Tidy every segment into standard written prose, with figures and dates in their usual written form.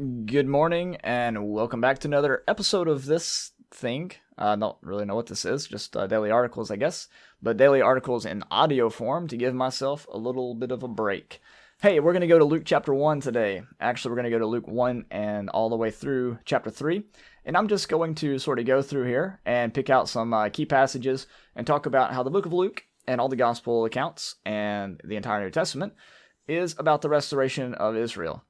Good morning, and welcome back to another episode of this thing. I don't really know what this is, just daily articles, I guess, but daily articles in audio form to give myself a little bit of a break. Hey, we're going to go to Luke chapter 1 today. Actually, we're going to go to Luke 1 and all the way through chapter 3, and I'm just going to sort of go through here and pick out some key passages and talk about how the book of Luke and all the gospel accounts and the entire New Testament is about the restoration of Israel.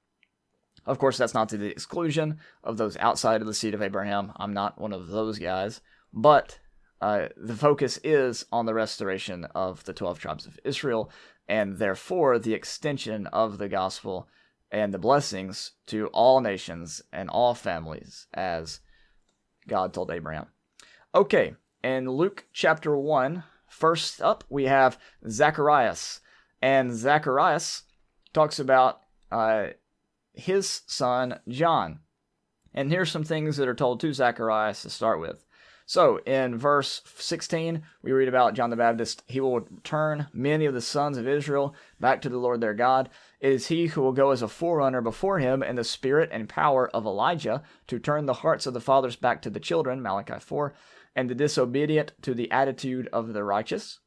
Of course, that's not to the exclusion of those outside of the seed of Abraham. I'm not one of those guys. But the focus is on the restoration of the 12 tribes of Israel, and therefore the extension of the gospel and the blessings to all nations and all families, as God told Abraham. Okay, in Luke chapter 1, first up, we have Zacharias. And Zacharias talks about his son John. And here's some things that are told to Zacharias to start with. So in verse 16, we read about John the Baptist. He will return many of the sons of Israel back to the Lord their God. It is he who will go as a forerunner before him in the spirit and power of Elijah to turn the hearts of the fathers back to the children, Malachi 4, and the disobedient to the attitude of the righteous,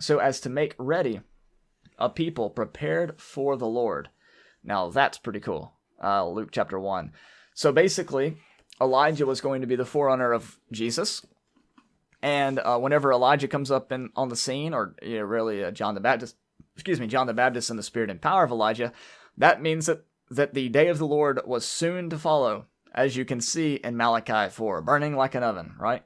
so as to make ready a people prepared for the Lord. Now, that's pretty cool. Luke chapter 1. So basically, Elijah was going to be the forerunner of Jesus. And whenever Elijah comes up on the scene, or really John the Baptist in the spirit and power of Elijah, that means that the day of the Lord was soon to follow, as you can see in Malachi 4, burning like an oven, right?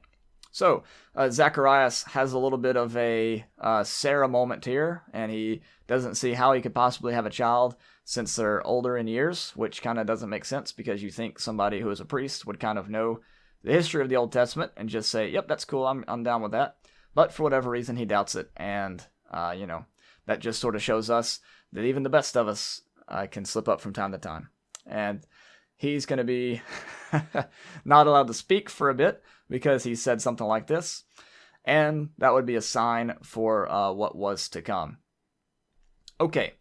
So, Zacharias has a little bit of a Sarah moment here, and he doesn't see how he could possibly have a child since they're older in years, which kind of doesn't make sense because you think somebody who is a priest would kind of know the history of the Old Testament and just say, yep, that's cool, I'm down with that. But for whatever reason, he doubts it, and, that just sort of shows us that even the best of us can slip up from time to time. And he's going to be not allowed to speak for a bit because he said something like this, and that would be a sign for what was to come. Okay,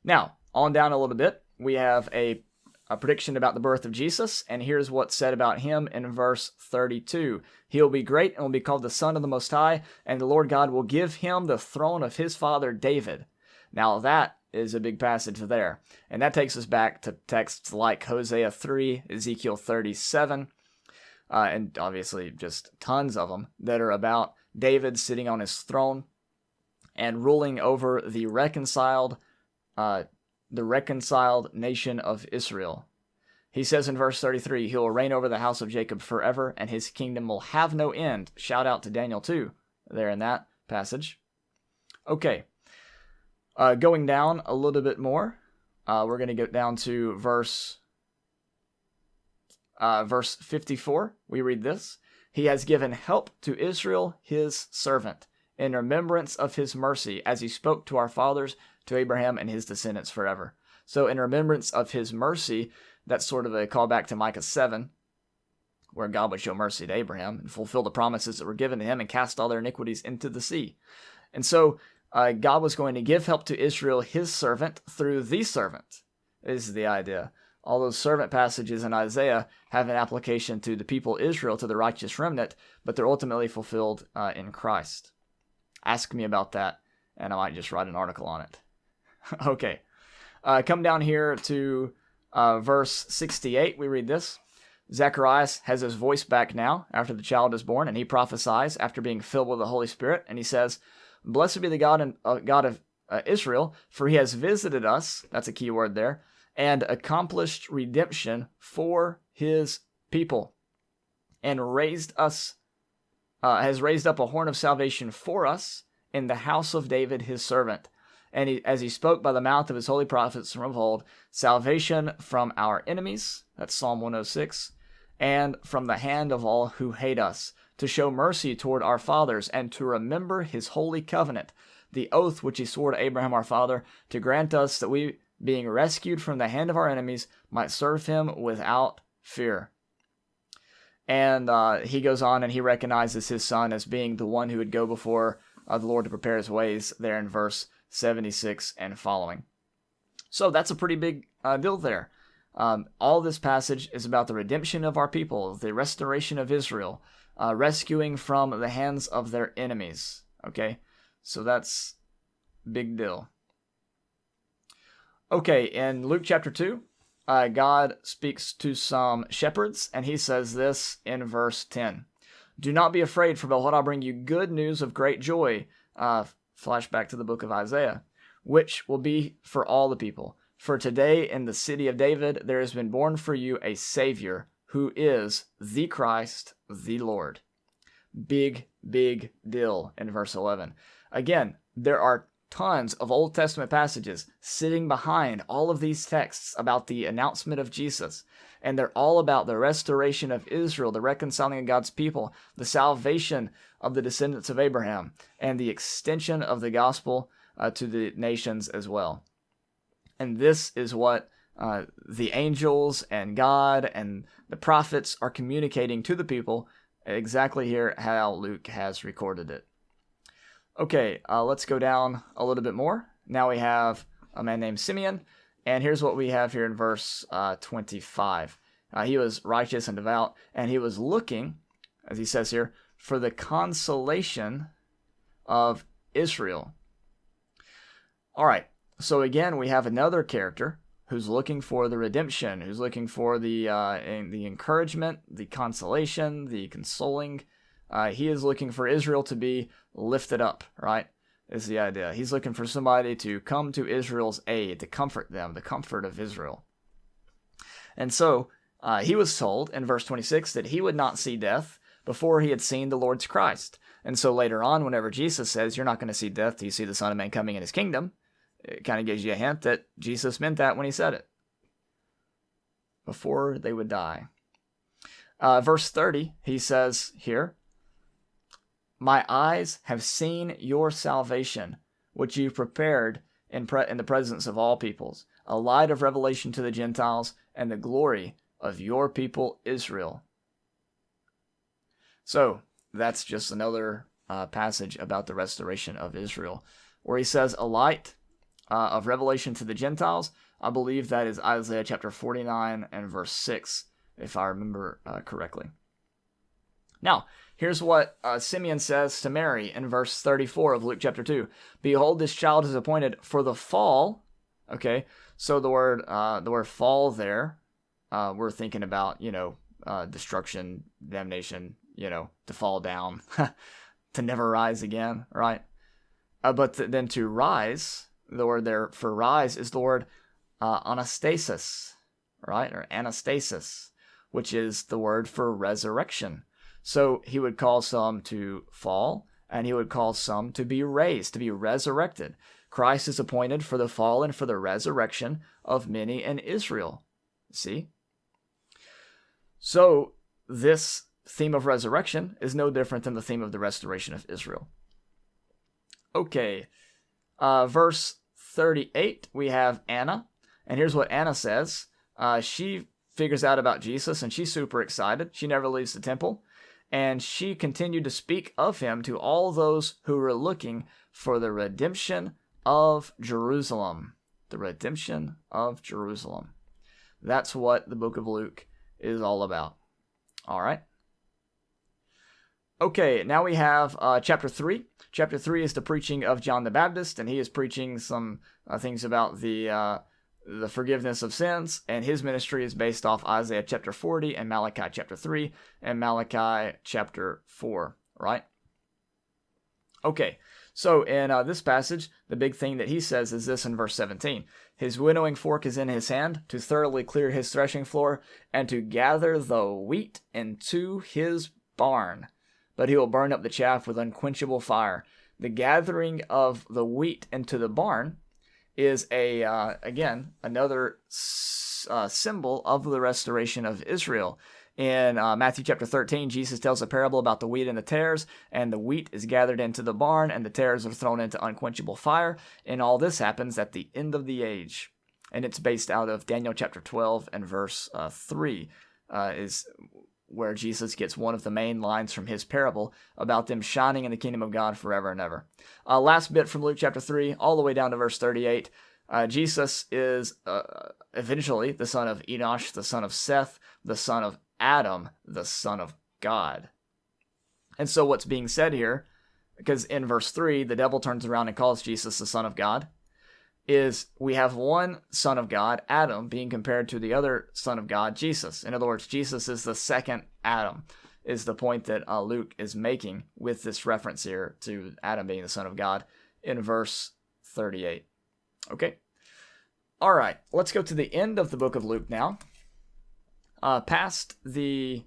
now, on down a little bit, we have a prediction about the birth of Jesus, and here's what's said about him in verse 32. He will be great and will be called the Son of the Most High, and the Lord God will give him the throne of his father David. Now that is a big passage there, and that takes us back to texts like Hosea 3, Ezekiel 37, and obviously just tons of them that are about David sitting on his throne and ruling over the reconciled nation of Israel. He says in verse 33, he will reign over the house of Jacob forever, and his kingdom will have no end. Shout out to Daniel 2 there in that passage. Okay, going down a little bit more, we're going to go down to verse 54. We read this. He has given help to Israel, his servant, in remembrance of his mercy, as he spoke to our fathers, to Abraham and his descendants forever. So in remembrance of his mercy, that's sort of a callback to Micah 7, where God would show mercy to Abraham and fulfill the promises that were given to him and cast all their iniquities into the sea. And so God was going to give help to Israel, his servant, through the servant. This is the idea. All those servant passages in Isaiah have an application to the people Israel, to the righteous remnant, but they're ultimately fulfilled in Christ. Ask me about that, and I might just write an article on it. Okay, come down here to verse 68. We read this. Zacharias has his voice back now after the child is born, and he prophesies after being filled with the Holy Spirit. And he says, "Blessed be the God of Israel, for he has visited us," that's a key word there, "and accomplished redemption for his people, and has raised up a horn of salvation for us in the house of David his servant. And as he spoke by the mouth of his holy prophets from of old, salvation from our enemies," that's Psalm 106, "and from the hand of all who hate us, to show mercy toward our fathers, and to remember his holy covenant, the oath which he swore to Abraham our father, to grant us that we, being rescued from the hand of our enemies, might serve him without fear." And he goes on and he recognizes his son as being the one who would go before the Lord to prepare his ways there in verse 76 and following. So that's a pretty big deal there. All this passage is about the redemption of our people, the restoration of Israel, rescuing from the hands of their enemies. Okay, so that's big deal. Okay, in Luke chapter 2, God speaks to some shepherds, and he says this in verse 10. Do not be afraid, for behold, I'll bring you good news of great joy. Flashback to the book of Isaiah, which will be for all the people. For today in the city of David there has been born for you a Savior, who is the Christ, the Lord. Big, big deal in verse 11. Again, there are tons of Old Testament passages sitting behind all of these texts about the announcement of Jesus. And they're all about the restoration of Israel, the reconciling of God's people, the salvation of the descendants of Abraham, and the extension of the gospel to the nations as well. And this is what the angels and God and the prophets are communicating to the people, exactly here how Luke has recorded it. Okay, let's go down a little bit more. Now we have a man named Simeon, and here's what we have here in verse 25. He was righteous and devout, and he was looking, as he says here, for the consolation of Israel. All right, so again, we have another character who's looking for the redemption, who's looking for the encouragement, the consolation, the consoling. He is looking for Israel to be lifted up, right? Is the idea. He's looking for somebody to come to Israel's aid, to comfort them, the comfort of Israel. And so he was told in verse 26 that he would not see death before he had seen the Lord's Christ. And so later on, whenever Jesus says, you're not going to see death till you see the Son of Man coming in his kingdom, it kind of gives you a hint that Jesus meant that when he said it. Before they would die. Verse 30, he says here, my eyes have seen your salvation, which you prepared in the presence of all peoples, a light of revelation to the Gentiles and the glory of your people Israel. So that's just another passage about the restoration of Israel, where he says a light of revelation to the Gentiles. I believe that is Isaiah chapter 49 and verse 6, if I remember correctly. Now, here's what Simeon says to Mary in verse 34 of Luke chapter 2. Behold, this child is appointed for the fall. Okay, so the word fall there, we're thinking about, destruction, damnation, to fall down, to never rise again, right? But then to rise, the word there for rise is the word anastasis, right? Or anastasis, which is the word for resurrection. So he would call some to fall, and he would call some to be raised, to be resurrected. Christ is appointed for the fall and for the resurrection of many in Israel. See? So this theme of resurrection is no different than the theme of the restoration of Israel. Okay, verse 38, we have Anna, and here's what Anna says. She figures out about Jesus, and she's super excited. She never leaves the temple. And she continued to speak of him to all those who were looking for the redemption of Jerusalem. The redemption of Jerusalem. That's what the book of Luke is all about. All right. Okay, now we have chapter 3. Chapter 3 is the preaching of John the Baptist, and he is preaching some things about the forgiveness of sins, and his ministry is based off Isaiah chapter 40 and Malachi chapter 3 and Malachi chapter 4, right? Okay, so in this passage, the big thing that he says is this in verse 17. His winnowing fork is in his hand to thoroughly clear his threshing floor and to gather the wheat into his barn, but he will burn up the chaff with unquenchable fire. The gathering of the wheat into the barn is again another symbol of the restoration of Israel. In Matthew chapter 13, Jesus tells a parable about the wheat and the tares, and the wheat is gathered into the barn, and the tares are thrown into unquenchable fire, and all this happens at the end of the age. And it's based out of Daniel chapter 12 and verse 3, is where Jesus gets one of the main lines from his parable about them shining in the kingdom of God forever and ever. Last bit from Luke chapter 3, all the way down to verse 38. Jesus is eventually the son of Enosh, the son of Seth, the son of Adam, the son of God. And so what's being said here, because in verse 3, the devil turns around and calls Jesus the son of God, is we have one son of God, Adam, being compared to the other son of God, Jesus. In other words, Jesus is the second Adam, is the point that Luke is making with this reference here to Adam being the son of God in verse 38. Okay. All right, let's go to the end of the book of Luke now. Past the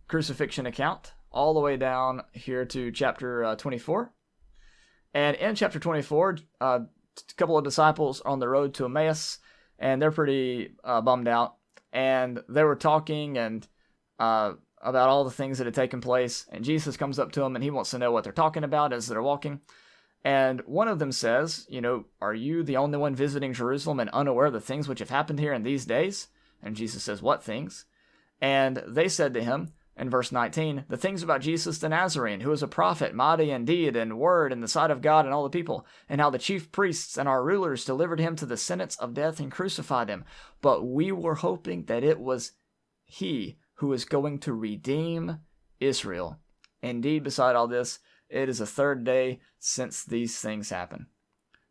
crucifixion account, all the way down here to chapter 24. And in chapter 24, a couple of disciples are on the road to Emmaus, and they're pretty bummed out. And they were talking and about all the things that had taken place. And Jesus comes up to them, and he wants to know what they're talking about as they're walking. And one of them says, are you the only one visiting Jerusalem and unaware of the things which have happened here in these days? And Jesus says, what things? And they said to him, in verse 19, the things about Jesus the Nazarene, who is a prophet, mighty in deed and word in the sight of God and all the people, and how the chief priests and our rulers delivered him to the sentence of death and crucified him. But we were hoping that it was he who is going to redeem Israel. Indeed, beside all this, it is the third day since these things happened.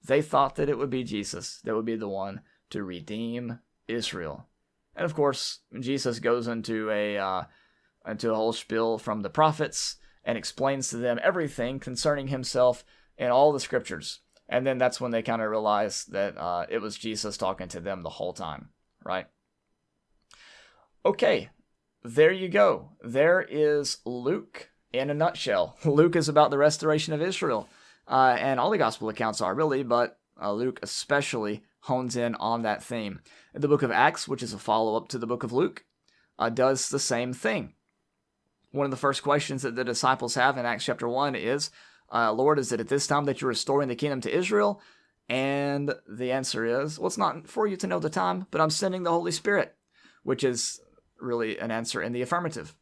They thought that it would be Jesus that would be the one to redeem Israel. And of course, Jesus goes into a whole spiel from the prophets and explains to them everything concerning himself in all the scriptures. And then that's when they kind of realize that it was Jesus talking to them the whole time, right? Okay, there you go. There is Luke in a nutshell. Luke is about the restoration of Israel. And all the gospel accounts are really, but Luke especially hones in on that theme. The book of Acts, which is a follow-up to the book of Luke, does the same thing. One of the first questions that the disciples have in Acts chapter 1 is, Lord, is it at this time that you're restoring the kingdom to Israel? And the answer is, well, it's not for you to know the time, but I'm sending the Holy Spirit, which is really an answer in the affirmative.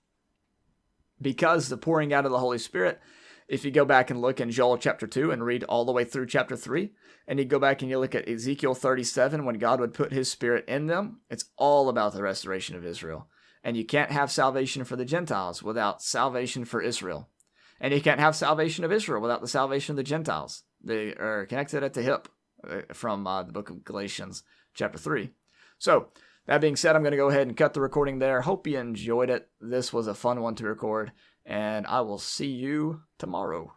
Because the pouring out of the Holy Spirit, if you go back and look in Joel chapter 2 and read all the way through chapter 3, and you go back and you look at Ezekiel 37, when God would put his Spirit in them, it's all about the restoration of Israel. And you can't have salvation for the Gentiles without salvation for Israel. And you can't have salvation of Israel without the salvation of the Gentiles. They are connected at the hip from the book of Galatians chapter 3. So, that being said, I'm going to go ahead and cut the recording there. Hope you enjoyed it. This was a fun one to record, and I will see you tomorrow.